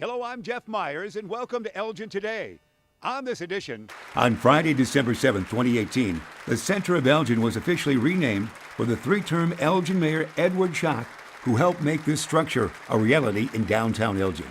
Hello, I'm Jeff Myers, and welcome to Elgin Today. On this edition, on Friday, December 7, 2018, the center of Elgin was officially renamed for the three-term Elgin Mayor Edward Schock, who helped make this structure a reality in downtown Elgin.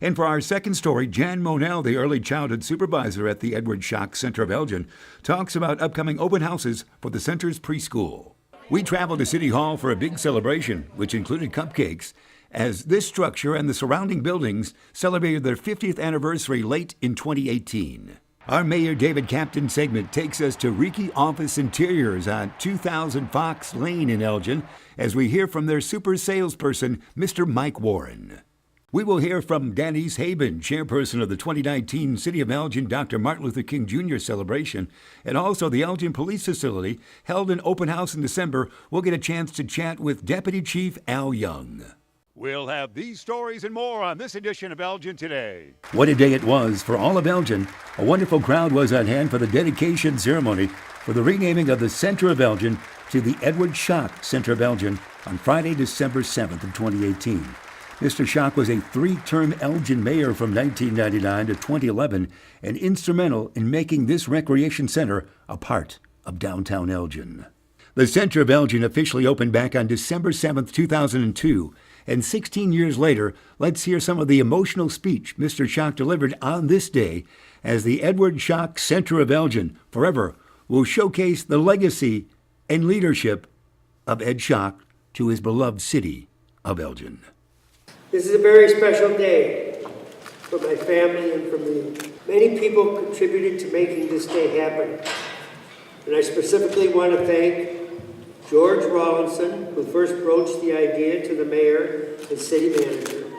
And for our second story, Jan Monell, the early childhood supervisor at the Edward Schock Center of Elgin, talks about upcoming open houses for the center's preschool. We traveled to City Hall for a big celebration, which included cupcakes, as this structure and the surrounding buildings celebrated their 50th anniversary late in 2018. Our Mayor David Captain segment takes us to Reiki Office Interiors on 2000 Fox Lane in Elgin as we hear from their super salesperson, Mr. Mike Warren. We will hear from Denise Haben, chairperson of the 2019 City of Elgin Dr. Martin Luther King Jr. celebration, and also the Elgin Police Facility held an open house in December. We'll get a chance to chat with Deputy Chief Al Young. we'll have these stories and more on this edition of Elgin Today. What a day it was for all of Elgin. A wonderful crowd was on hand for the dedication ceremony for the renaming of the Center of Elgin to the Edward Schock Center of Elgin on Friday, December 7th of 2018. Mr. Schock was a three-term Elgin mayor from 1999 to 2011 and instrumental in making this recreation center a part of downtown Elgin. The Center of Elgin officially opened back on December 7th, 2002, and 16 years later, let's hear some of the emotional speech Mr. Schock delivered on this day as the Edward Schock Center of Elgin forever will showcase the legacy and leadership of Ed Schock to his beloved city of Elgin. This is a very special day for my family and for me. Many people contributed to making this day happen. And I specifically want to thank George Rawlinson, who first broached the idea to the mayor and city manager,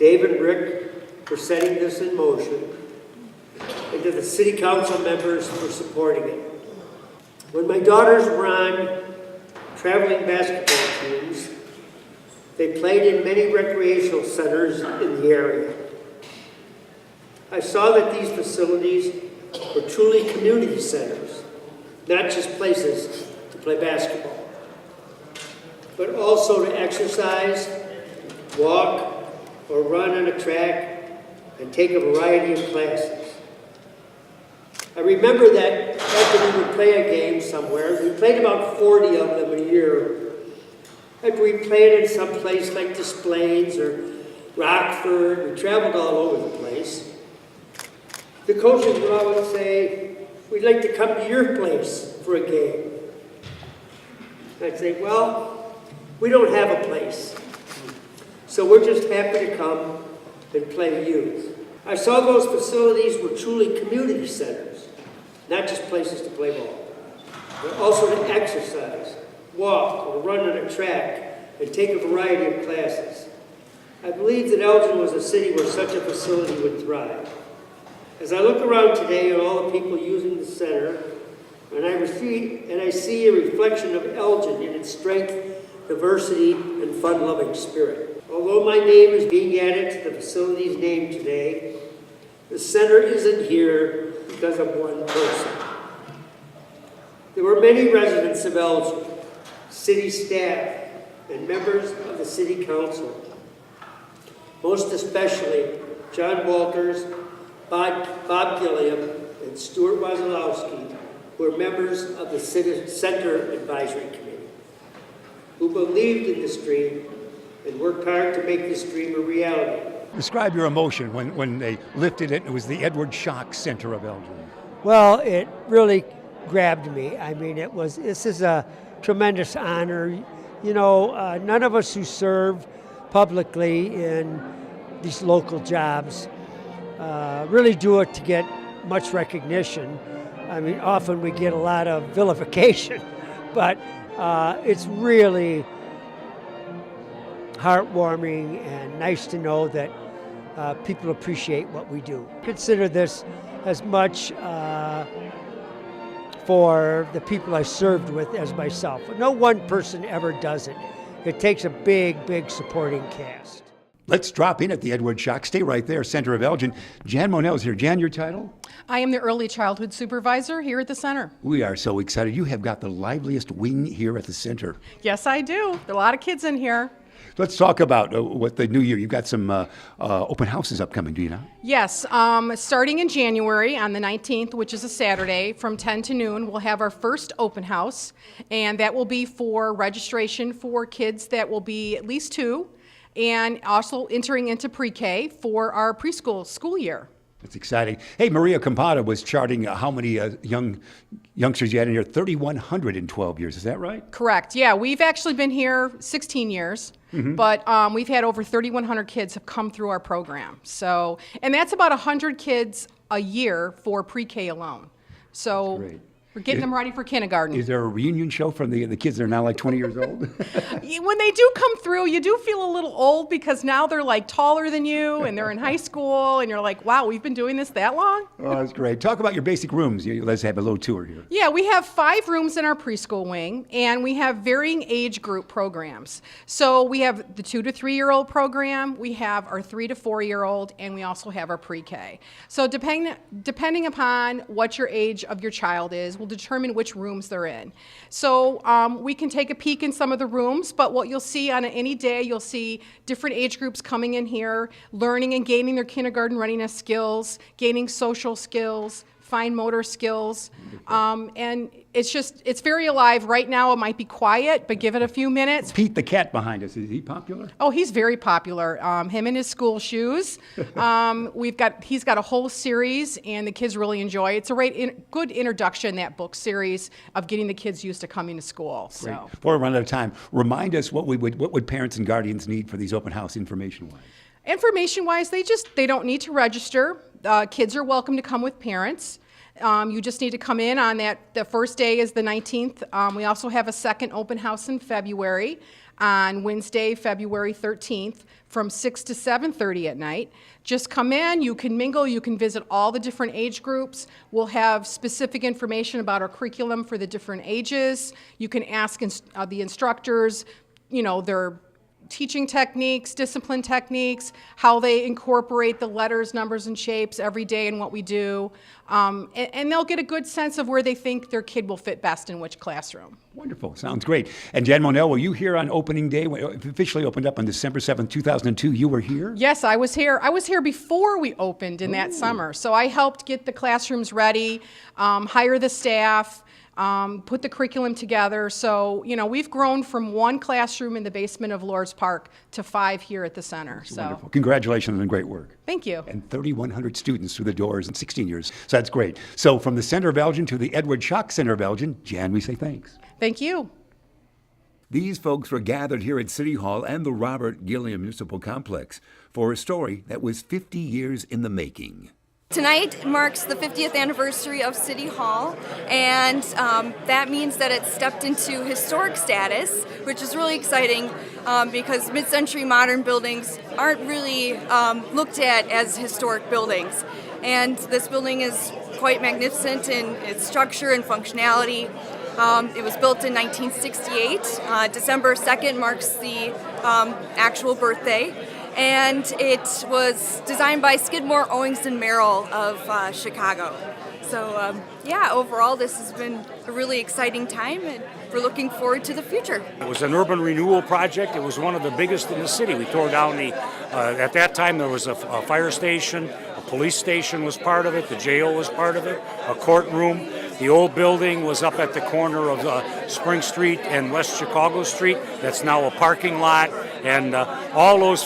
Dave and Rick for setting this in motion, and to the city council members for supporting it. When my daughters were on traveling basketball teams, they played in many recreational centers in the area. I saw that these facilities were truly community centers, not just places to play basketball, but also to exercise, walk, or run on a track and take a variety of classes. I remember that after we would play a game somewhere, we played about 40 of them a year. After we played in some place like Des Plaines or Rockford, we traveled all over the place. The coaches would always say, "We'd like to come to your place for a game." I'd say, "Well, we don't have a place, so we're just happy to come and play youth." I saw those facilities were truly community centers, not just places to play ball, but also to exercise, walk, or run on a track, and take a variety of classes. I believe that Elgin was a city where such a facility would thrive. As I look around today at all the people using the center, and I see a reflection of Elgin in its strength, diversity, and fun-loving spirit. Although my name is being added to the facility's name today, the center isn't here because of one person. There were many residents of Elgin, city staff, and members of the city council. Most especially John Walters, Bob Gilliam, and Stuart Wasilowski, who are members of the Center Advisory Committee, who believed in this dream and worked hard to make this dream a reality. Describe your emotion when they lifted it and it was the Edward Schock Center of Elgin. Well, it really grabbed me. I mean, this is a tremendous honor. You know, none of us who serve publicly in these local jobs really do it to get much recognition. I mean, often we get a lot of vilification, but it's really heartwarming and nice to know that people appreciate what we do. Consider this as much for the people I served with as myself. No one person ever does it. It takes a big, big supporting cast. Let's drop in at the Edward Schock. Stay right there, Center of Elgin. Jan Monell's here. Jan, your title? I am the early childhood supervisor here at the center. We are so excited. You have got the liveliest wing here at the center. Yes, I do. There are a lot of kids in here. Let's talk about what the new year. You've got some open houses upcoming, do you not? Yes, starting in January on the 19th, which is a Saturday, from 10 to noon, we'll have our first open house, and that will be for registration for kids that will be at least 2, and also entering into pre-K for our preschool school year. It's exciting. Hey, Maria Campata was charting how many youngsters you had in here. 3,100 in 12 years. Is that right? Correct. Yeah, we've actually been here 16 years, but we've had over 3,100 kids have come through our program. So, and that's about 100 kids a year for pre-K alone. So great. we're getting them ready for kindergarten. Is there a reunion show from the kids that are now like 20 years old? When they do come through, you do feel a little old because now they're like taller than you and they're in high school and you're like, wow, we've been doing this that long? Oh, that's great. Talk about your basic rooms. Let's have a little tour here. Yeah, we have 5 rooms in our preschool wing, and we have varying age group programs. So we have the 2 to 3-year-old program, we have our 3 to 4-year-old, and we also have our pre-K. So depending upon what your age of your child is, will determine which rooms they're in. So we can take a peek in some of the rooms, but what you'll see on any day, you'll see different age groups coming in here, learning and gaining their kindergarten readiness skills, gaining social skills, fine motor skills, and it's very alive. Right now it might be quiet, but give it a few minutes. Pete the cat behind us, is he popular? Oh, he's very popular. Him and his school shoes. He's got a whole series, and the kids really enjoy it. It's a good introduction, that book series, of getting the kids used to coming to school. Great. So. Before we run out of time, remind us what would parents and guardians need for these open house information-wise? Information-wise, they don't need to register. Kids are welcome to come with parents. You just need to come in on that. The first day is the 19th. We also have a second open house in February on Wednesday, February 13th from 6 to 7:30 at night. Just come in, you can mingle, you can visit all the different age groups. We'll have specific information about our curriculum for the different ages. You can ask the instructors, their teaching techniques, discipline techniques, how they incorporate the letters, numbers, and shapes every day in what we do. And they'll get a good sense of where they think their kid will fit best in which classroom. Wonderful. Sounds great. And Jan Monell, were you here on opening day? When it officially opened up on December 7th, 2002. You were here? Yes, I was here. I was here before we opened in that summer. So I helped get the classrooms ready, hire the staff, put the curriculum together. So, we've grown from 1 classroom in the basement of Lord's Park to 5 here at the center. So Wonderful. Congratulations on great work. Thank you. And 3,100 students through the doors in 16 years. So that's great. So from the Center of Elgin to the Edward Schock Center of Elgin, Jan, we say thanks. Thank you. These folks were gathered here at City Hall and the Robert Gilliam Municipal Complex for a story that was 50 years in the making. Tonight marks the 50th anniversary of City Hall, and that means that it stepped into historic status, which is really exciting because mid-century modern buildings aren't really looked at as historic buildings. And this building is quite magnificent in its structure and functionality. It was built in 1968. December 2nd marks the actual birthday. And it was designed by Skidmore, Owings & Merrill of Chicago. So overall this has been a really exciting time, and we're looking forward to the future. It was an urban renewal project. It was one of the biggest in the city. We tore down at that time there was a fire station, a police station was part of it, the jail was part of it, a courtroom. The old building was up at the corner of Spring Street and West Chicago Street. That's now a parking lot, and all those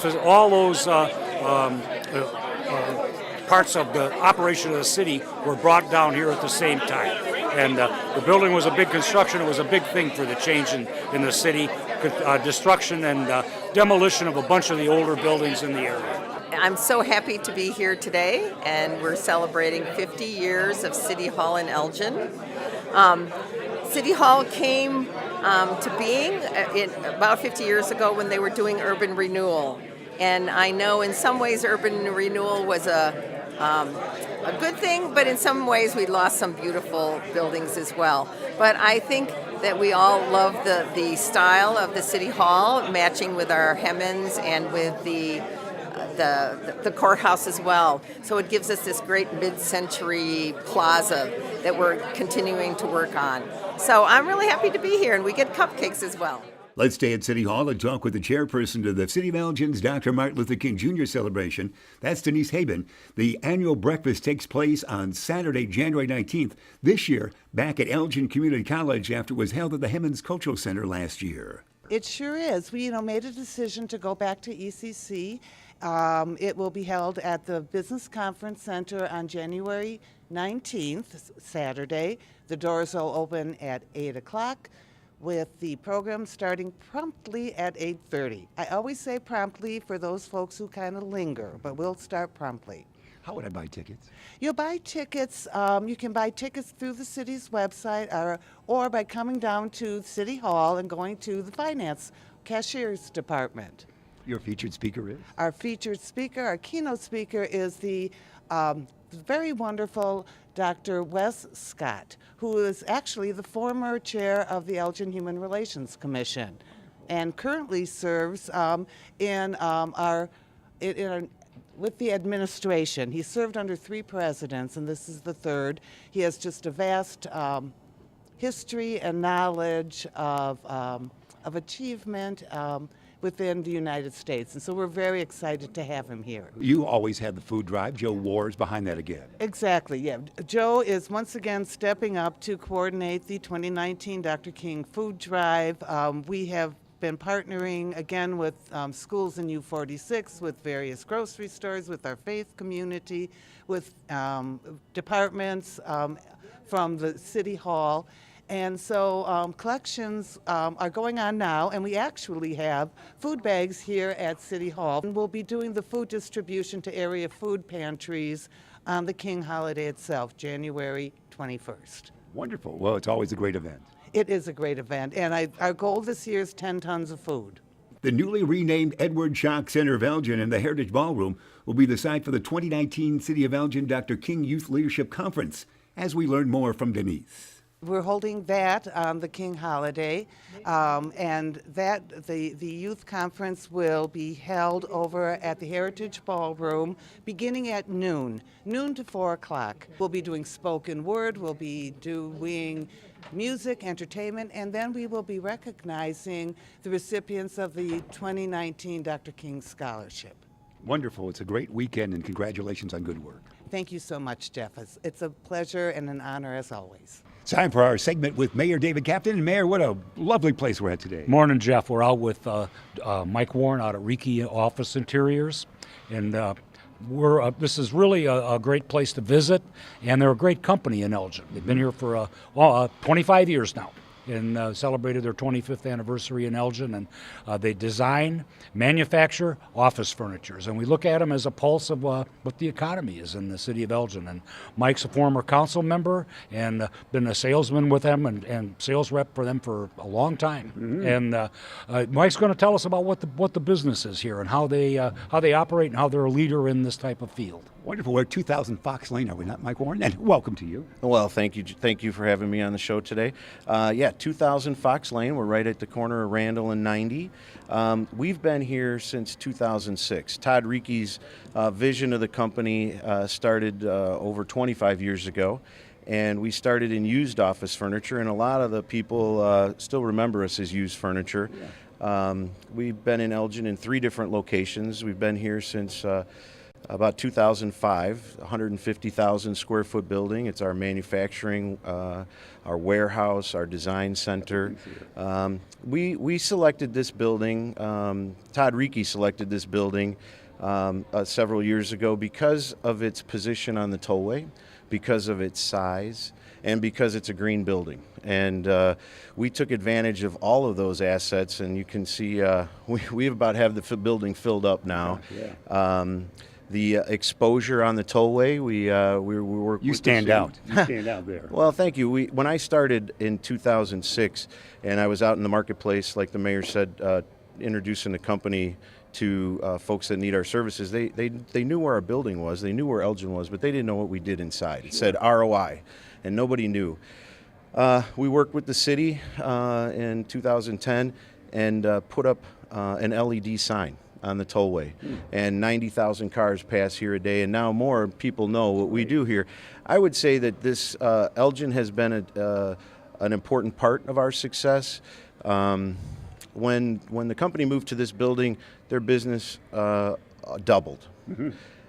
parts of the operation of the city were brought down here at the same time. And the building was a big construction. It was a big thing for the change in the city, destruction and demolition of a bunch of the older buildings in the area. I'm so happy to be here today, and we're celebrating 50 years of City Hall in Elgin. City Hall came to being about 50 years ago when they were doing urban renewal. And I know in some ways urban renewal was a good thing, but in some ways we lost some beautiful buildings as well. But I think that we all love the style of the City Hall, matching with our hemmens and with the courthouse as well. So it gives us this great mid-century plaza that we're continuing to work on. So I'm really happy to be here, and we get cupcakes as well. Let's stay at City Hall and talk with the chairperson of the City of Elgin's Dr. Martin Luther King Jr. celebration. That's Denise Haben. The annual breakfast takes place on Saturday, January 19th, this year, back at Elgin Community College after it was held at the Hemmons Cultural Center last year. It sure is. We, made a decision to go back to ECC. It will be held at the Business Conference Center on January 19th, Saturday. The doors will open at 8 o'clock with the program starting promptly at 8:30. I always say promptly for those folks who kind of linger, but we'll start promptly. How would I buy tickets? You'll buy tickets. You can buy tickets through the city's website or by coming down to City Hall and going to the finance cashier's department. Your featured speaker is? Our featured speaker, our keynote speaker is the very wonderful Dr. Wes Scott, who is actually the former chair of the Elgin Human Relations Commission and currently serves with the administration. He served under 3 presidents, and this is the 3rd. He has just a vast history and knowledge of achievement within the United States, and so we're very excited to have him here. You always had the food drive. Joe Wars behind that again. Exactly, yeah. Joe is once again stepping up to coordinate the 2019 Dr. King Food Drive. We have been partnering again with schools in U46, with various grocery stores, with our faith community, with departments from the City Hall. And so collections are going on now, and we actually have food bags here at City Hall. And we'll be doing the food distribution to area food pantries on the King holiday itself, January 21st. Wonderful. Well, it's always a great event. It is a great event, and our goal this year is 10 tons of food. The newly renamed Edward Schock Center of Elgin and the Heritage Ballroom will be the site for the 2019 City of Elgin Dr. King Youth Leadership Conference, as we learn more from Denise. We're holding that on the King holiday, and the youth conference will be held over at the Heritage Ballroom beginning at noon to 4 o'clock. We'll be doing spoken word, we'll be doing music, entertainment, and then we will be recognizing the recipients of the 2019 Dr. King Scholarship. Wonderful. It's a great weekend, and congratulations on good work. Thank you so much, Jeff. It's a pleasure and an honor as always. It's time for our segment with Mayor David Captain. And Mayor, what a lovely place we're at today. Morning, Jeff. We're out with Mike Warren out at Reiki Office Interiors, and this is really a great place to visit, and they're a great company in Elgin. They've been here for 25 years now, and celebrated their 25th anniversary in Elgin, and they design, manufacture office furnitures, and we look at them as a pulse of what the economy is in the city of Elgin. And Mike's a former council member and been a salesman with them and sales rep for them for a long time. And Mike's going to tell us about what the business is here and how they operate and how they're a leader in this type of field. Wonderful. We're at 2000 Fox Lane, are we not, Mike Warren? And welcome to you. Well, thank you for having me on the show today. 2000 Fox Lane. We're right at the corner of Randall and 90. We've been here since 2006. Todd Reiche's vision of the company started over 25 years ago, and we started in used office furniture, and a lot of the people still remember us as used furniture. Yeah. We've been in Elgin in 3 different locations. We've been here since about 2005, 150,000 square foot building. It's our manufacturing, our warehouse, our design center. We selected this building, Todd Reiche selected this building several years ago because of its position on the tollway, because of its size, and because it's a green building. And we took advantage of all of those assets, and you can see we about have the building filled up now. Yeah. The exposure on the tollway, we work. You stand out. You stand out there. Well, thank you. When I started in 2006, and I was out in the marketplace, like the mayor said, introducing the company to folks that need our services. They knew where our building was. They knew where Elgin was, but they didn't know what we did inside. It said ROI, and nobody knew. We worked with the city in 2010 and put up an LED sign on the tollway, and 90,000 cars pass here a day, and now more people know what we do here. I would say that this Elgin has been an important part of our success. when the company moved to this building, their business doubled.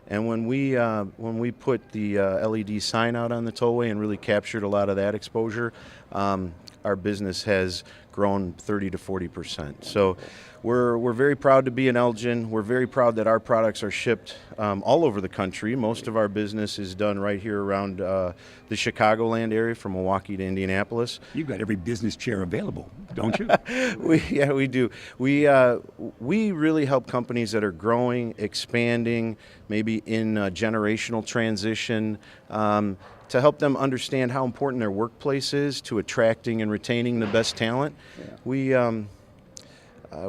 And when we put the LED sign out on the tollway and really captured a lot of that exposure, our business has grown 30 to 40%. So we're very proud to be in Elgin. We're very proud that our products are shipped all over the country. Most of our business is done right here around the Chicagoland area, from Milwaukee to Indianapolis. You've got every business chair available, don't you? We do. We really help companies that are growing, expanding, maybe in generational transition, to help them understand how important their workplace is to attracting and retaining the best talent. Yeah.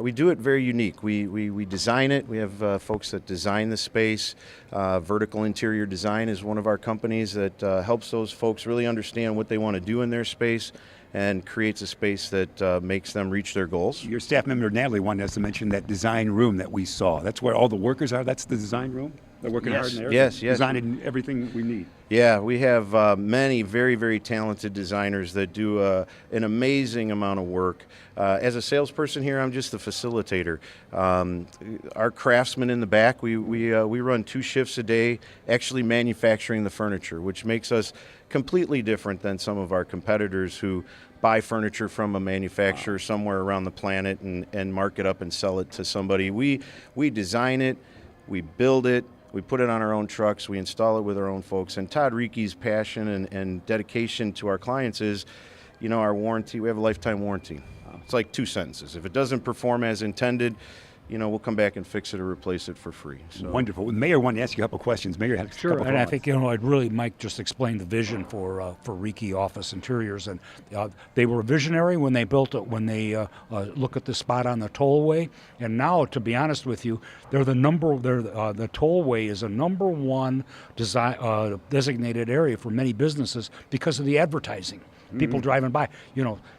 We do it very unique. We design it. We have folks that design the space. Vertical Interior Design is one of our companies that helps those folks really understand what they want to do in their space and creates a space that makes them reach their goals. Your staff member Natalie wanted us to mention that design room that we saw. That's where all the workers are. That's the design room. They're working hard in there. Yes. Designing everything we need. Yeah, we have many very, very talented designers that do an amazing amount of work. As a salesperson here, I'm just the facilitator. Our craftsmen in the back, we run 2 shifts a day actually manufacturing the furniture, which makes us completely different than some of our competitors who buy furniture from a manufacturer somewhere around the planet and mark it up and sell it to somebody. We design it, we build it, we put it on our own trucks, we install it with our own folks. And Todd Rieke's passion and dedication to our clients is, our warranty. We have a lifetime warranty. It's like 2 sentences. If it doesn't perform as intended, we'll come back and fix it or replace it for free. So. Wonderful. The mayor wanted to ask you a couple questions. Mayor had a Sure, couple and I thoughts. think Mike just explained the vision for Rieke Office Interiors, and they were visionary when they built it. When they look at the spot on the tollway, and now, to be honest with you, the tollway is a number 1 designated area for many businesses because of the advertising. People driving by.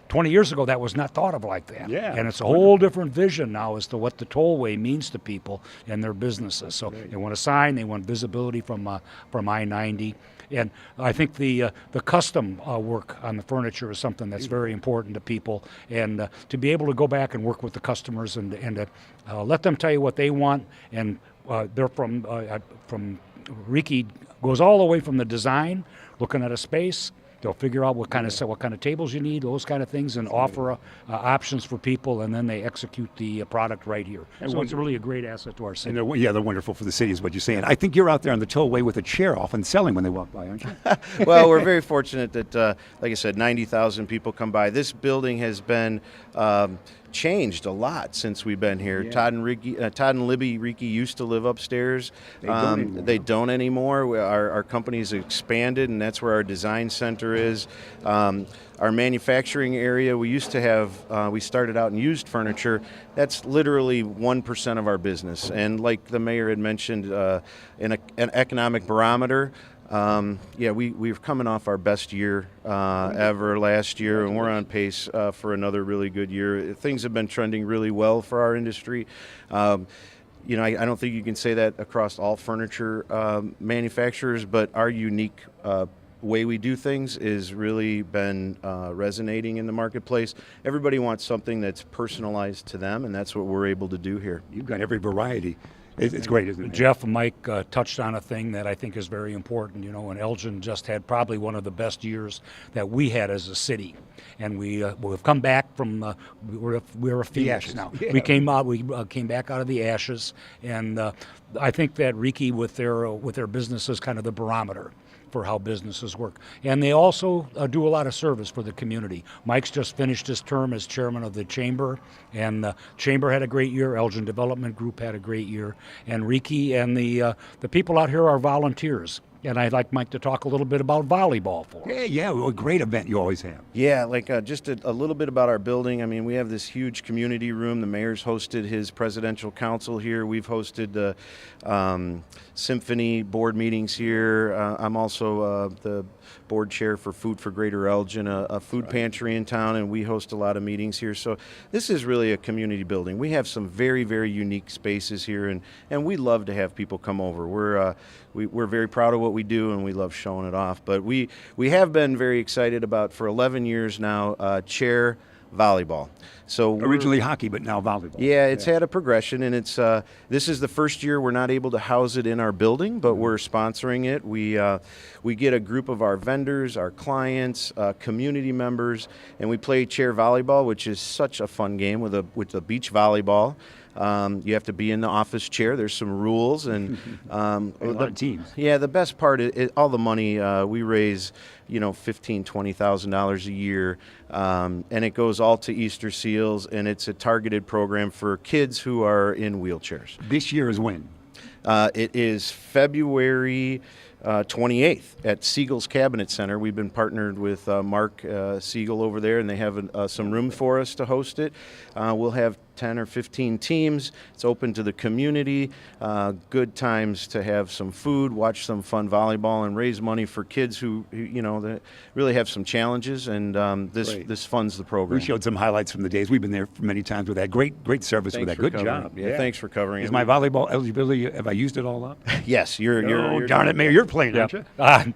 20 years ago, that was not thought of like that. Yeah. And it's a whole different vision now as to what the tollway means to people and their businesses. So they want a sign, they want visibility from I-90. And I think the custom work on the furniture is something that's very important to people. And to be able to go back and work with the customers and let them tell you what they want. And they're from Rieke goes all the way from the design, looking at a space. They'll figure out what kind of tables you need, those kind of things, and offer options for people, and then they execute the product right here. So it's really a great asset to our city. And they're wonderful for the city, is what you're saying. I think you're out there on the tollway with a chair often selling when they walk by, aren't you? Well, we're very fortunate that, like I said, 90,000 people come by. This building has been changed a lot since we've been here. Yeah. Todd and Libby Rieke used to live upstairs. They don't anymore. Our company's expanded, and that's where our design center is. Our manufacturing area, we used to have, we started out in used furniture. That's literally 1% of our business. And like the mayor had mentioned, in an economic barometer, we're coming off our best year ever last year, and we're on pace for another really good year. Things have been trending really well for our industry. I don't think you can say that across all furniture manufacturers, but our unique way we do things is really been resonating in the marketplace. Everybody wants something that's personalized to them, and that's what we're able to do here. You've got every variety. It's great, isn't it? Jeff and Mike touched on a thing that I think is very important, and Elgin just had probably one of the best years that we had as a city. And we've come back from, we're a phoenix now. Yeah. We came back out of the ashes, and I think that Rieke with their business is kind of the barometer for how businesses work. And they also do a lot of service for the community. Mike's just finished his term as chairman of the chamber, and the chamber had a great year. Elgin Development Group had a great year. And Rieke and the people out here are volunteers. And I'd like Mike to talk a little bit about volleyball for us. Yeah, well, a great event you always have. Yeah, just a little bit about our building. I mean, we have this huge community room. The mayor's hosted his presidential council here. We've hosted the symphony board meetings here. I'm also the board chair for Food for Greater Elgin, a food pantry in town, and we host a lot of meetings here. So this is really a community building. We have some very, very unique spaces here, and we love to have people come over. We're very proud of what we do, and we love showing it off. But we have been very excited about, for 11 years now, Chair volleyball. So Originally hockey, but now volleyball. yeah, it's had a progression, and it's this is the first year we're not able to house it in our building, but we're sponsoring it. We get a group of our vendors, our clients, community members, and we play chair volleyball, which is such a fun game with a beach volleyball. You have to be in the office chair. There's some rules, and A lot of teams. yeah, the best part is all the money we raise, $15,000-$20,000 a year, and it goes all to Easter Seals, and it's a targeted program for kids who are in wheelchairs. This year is when? It is February 28th at Siegel's Cabinet Center. We've been partnered with Mark Siegel over there, and they have some room for us to host it. We'll have 10 or 15 teams. It's open to the community. Good times to have some food, watch some fun volleyball, and raise money for kids who that really have some challenges. And Great. this funds the program. We showed some highlights from the days. We've been there for many times with that. Great service Thanks with that. for Good covering. job. Yeah, thanks for covering Is it. my volleyball eligibility, have I used it all up? Yes, you're Darn it, Mayor, you're playing, aren't you?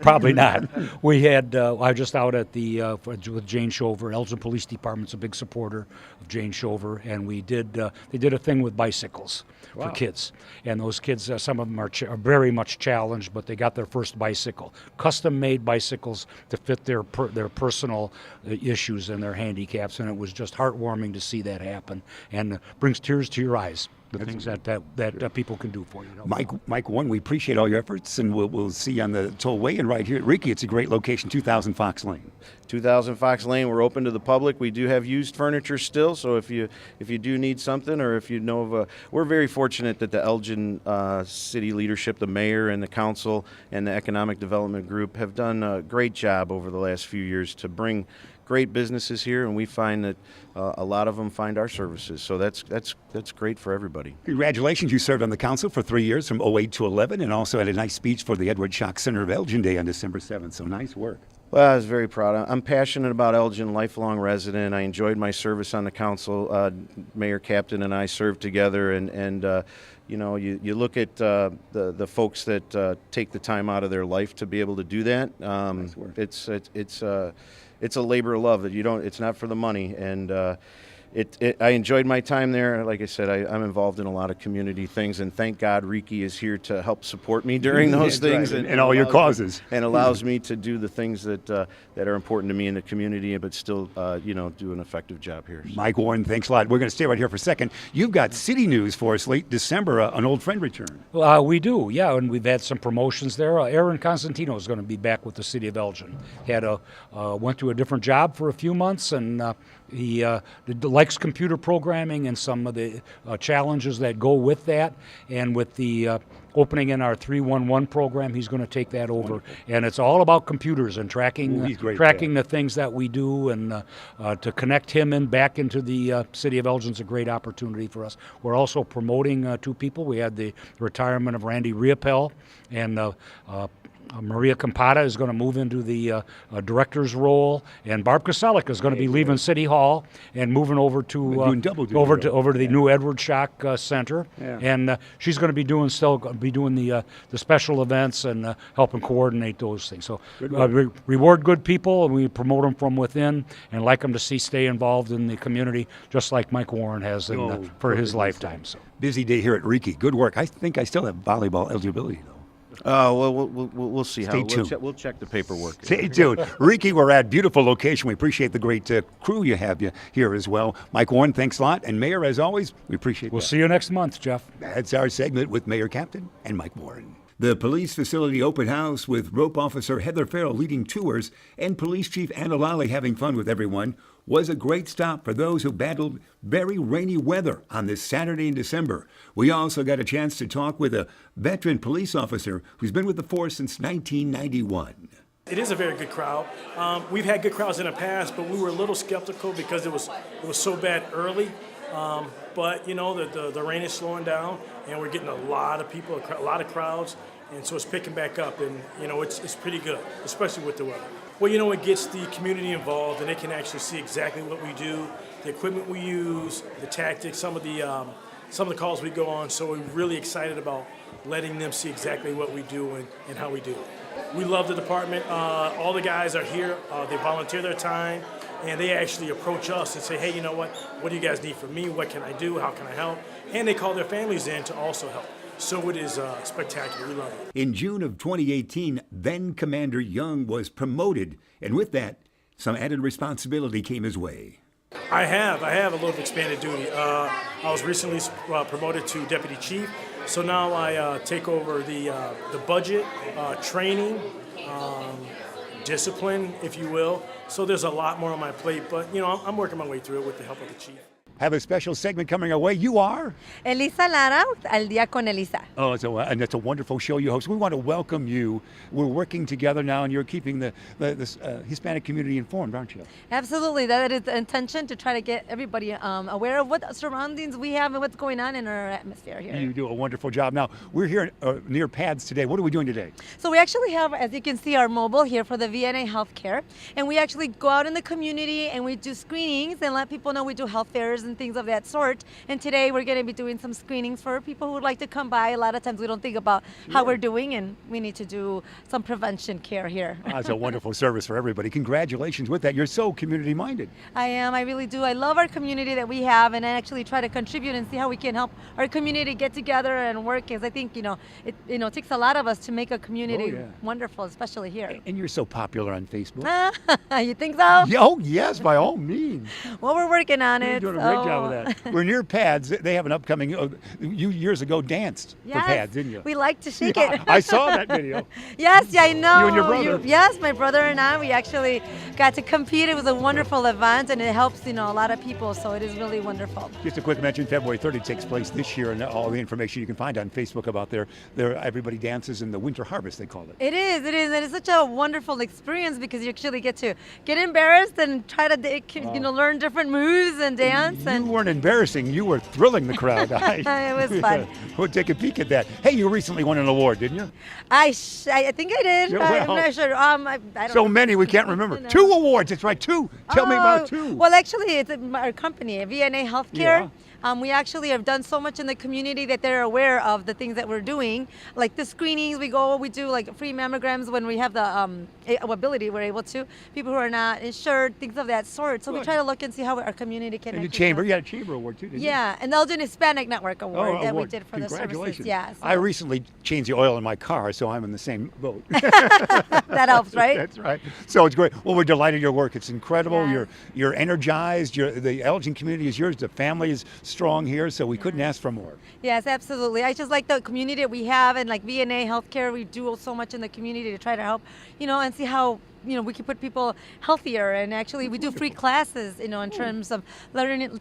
Probably not. We had, I was just out at with Jane Shover. Elgin Police Department's a big supporter of Jane Shover, and they did a thing with bicycles for kids. And those kids, some of them are very much challenged, but they got their first bicycle. Custom-made bicycles to fit their personal issues and their handicaps, and it was just heartwarming to see that happen, and brings tears to your eyes. The things that people can do for you. Mike Warren, we appreciate all your efforts, and we'll see you on the tollway and right here at Ricky. It's a great location, 2000 Fox Lane. 2000 Fox Lane. We're open to the public. We do have used furniture still, so if you do need something, or if you know of we're very fortunate that the Elgin city leadership, the mayor and the council and the economic development group have done a great job over the last few years to bring great businesses here, and we find that a lot of them find our services. So that's great for everybody. Congratulations. You served on the council for 3 years from 08 to 11 and also had a nice speech for the Edward Schock Center of Elgin Day on December 7th. So nice work. Well, I was very proud. I'm passionate about Elgin, lifelong resident. I enjoyed my service on the council. Mayor Captain and I served together, and you look at the folks that take the time out of their life to be able to do that. Nice work. It's a labor of love that it's not for the money, and I enjoyed my time there. Like I said, I'm involved in a lot of community things, and thank God Riki is here to help support me during those things. Right. And all your causes. And allows me to do the things that are important to me in the community, but still, do an effective job here. So. Mike Warren, thanks a lot. We're going to stay right here for a second. You've got city news for us late December, an old friend returned. We do, yeah, and we've had some promotions there. Aaron Constantino is going to be back with the city of Elgin. Went to a different job for a few months, and he likes computer programming and some of the challenges that go with that. And with the opening in our 311 program, he's going to take that over. Wonderful. And it's all about computers and tracking the things that we do, and to connect him back into the city of Elgin's a great opportunity for us. We're also promoting two people. We had the retirement of Randy Riopel, and Maria Campata is going to move into the director's role, and Barb Koselik is going to be leaving City Hall and moving over to the new Edward Schock Center, and she's going to be doing the special events and helping coordinate those things. So reward good people, and we promote them from within, and like them to stay involved in the community, just like Mike Warren has for his lifetime. So busy day here at Riki. Good work. I think I still have volleyball eligibility though. Well, we'll see. Stay tuned. We'll check the paperwork. Stay tuned. Riki, we're at beautiful location. We appreciate the great crew you have here as well. Mike Warren, thanks a lot. And Mayor, as always, we appreciate We'll see you next month, Jeff. That's our segment with Mayor Captain and Mike Warren. The police facility open house with rope officer Heather Farrell leading tours and police chief Anna Lally having fun with everyone was a great stop for those who battled very rainy weather on this Saturday in December. We also got a chance to talk with a veteran police officer who's been with the force since 1991. It is a very good crowd. We've had good crowds in the past, but we were a little skeptical because it was so bad early. But the rain is slowing down, and we're getting a lot of people, a lot of crowds, and so it's picking back up, and it's pretty good, especially with the weather. Well, it gets the community involved, and they can actually see exactly what we do, the equipment we use, the tactics, some of the calls we go on. So we're really excited about letting them see exactly what we do and how we do it. We love the department. All the guys are here. They volunteer their time, and they actually approach us and say, hey, you know what do you guys need from me? What can I do? How can I help? And they call their families in to also help. So it is spectacular. We love it. In June of 2018, then Commander Young was promoted, and with that, some added responsibility came his way. I have a little expanded duty. I was recently promoted to deputy chief, so now I take over the budget, training, discipline, if you will. So there's a lot more on my plate, but I'm working my way through it with the help of the chief. Have a special segment coming our way. You are? Elisa Lara, Al Día con Elisa. Oh, and it's a wonderful show you host. We want to welcome you. We're working together now, and you're keeping the Hispanic community informed, aren't you? Absolutely. That is the intention, to try to get everybody aware of what surroundings we have and what's going on in our atmosphere here. You do a wonderful job. Now, we're here near PADS today. What are we doing today? So we actually have, as you can see, our mobile here for the VNA Healthcare. And we actually go out in the community and we do screenings and let people know we do health fairs and things of that sort. And today we're going to be doing some screenings for people who would like to come by. A lot of times we don't think about how we're doing, and we need to do some prevention care here. That's a wonderful service for everybody. Congratulations with that. You're so community minded. I am. I really do. I love our community that we have, and I actually try to contribute and see how we can help our community get together and work. Because I think it takes a lot of us to make a community wonderful, especially here. And you're so popular on Facebook. You think so? Oh yes, by all means. Well, we're working on it. You're doing a great job with that. We're near PADS. They have an upcoming. You years ago danced for PADS, didn't you? We like to shake it. I saw that video. Yes, I know. You and your brother. Yes, my brother and I. We actually got to compete. It was a wonderful event, and it helps a lot of people. So it is really wonderful. Just a quick mention: February 30th takes place this year, and all the information you can find on Facebook about their everybody dances in the winter harvest. They call it. It is, and it's such a wonderful experience because you actually get to get embarrassed and try to learn different moves and dance. You weren't embarrassing. You were thrilling the crowd. It was fun. We'll take a peek at that. Hey, you recently won an award, didn't you? I think I did. Yeah, well, I'm not sure. I don't so know. many we can't remember. 2 awards. That's right. 2. Tell me about 2. Well, actually, it's our company, VNA Healthcare. We actually have done so much in the community that they're aware of the things that we're doing, like the screenings. We do like free mammograms when we have the ability. We're able to. People who are not insured, things of that sort. So we try to look and see how our community can. And the chamber, you got a chamber award too, didn't you? Yeah, and the Elgin Hispanic Network award that we did for the services. Congratulations. Yeah, so. I recently changed the oil in my car, so I'm in the same boat. That helps, right? That's right. So it's great. Well, we're delighted your work. It's incredible. Yeah. You're energized. The Elgin community is yours. The family is strong here, so we couldn't ask for more. Yes, absolutely. I just like the community that we have, and like VNA Healthcare, we do so much in the community to try to help, and see how we can put people healthier. And actually, we do free classes, in terms of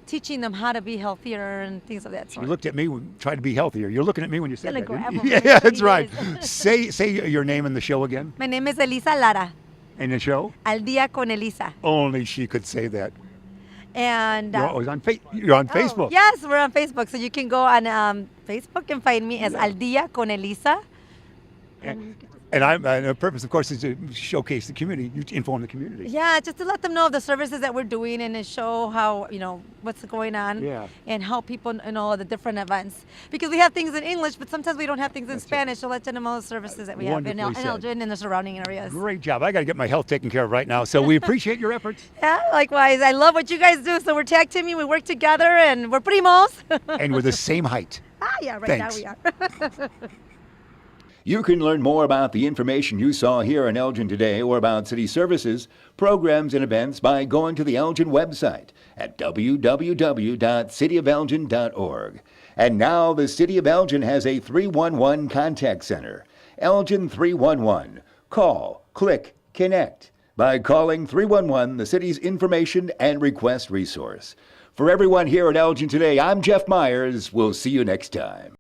teaching them how to be healthier and things of that sort. You looked at me, tried to be healthier. You're looking at me when you said that. Grab Didn't you? Yeah, that's right. Say your name in the show again. My name is Elisa Lara. In the show? Al Día con Elisa. Only she could say that. And you're on Facebook. Yes, we're on Facebook, so you can go on Facebook and find me as Al Día con Elisa. And the purpose, of course, is to showcase the community, to inform the community. Yeah, just to let them know of the services that we're doing and to show how, what's going on. Yeah. And help people know the different events. Because we have things in English, but sometimes we don't have things in Spanish, so let them know the services that we have in Elgin and the surrounding areas. Great job. I got to get my health taken care of right now, so we appreciate your efforts. Yeah, likewise. I love what you guys do. So we're tag teaming, we work together, and we're primos. And we're the same height. Yeah, right. Thanks. Now we are. You can learn more about the information you saw here in Elgin today or about city services, programs, and events by going to the Elgin website at www.cityofelgin.org. And now the City of Elgin has a 311 contact center. Elgin 311. Call, click, connect by calling 311, the city's information and request resource. For everyone here at Elgin today, I'm Jeff Myers. We'll see you next time.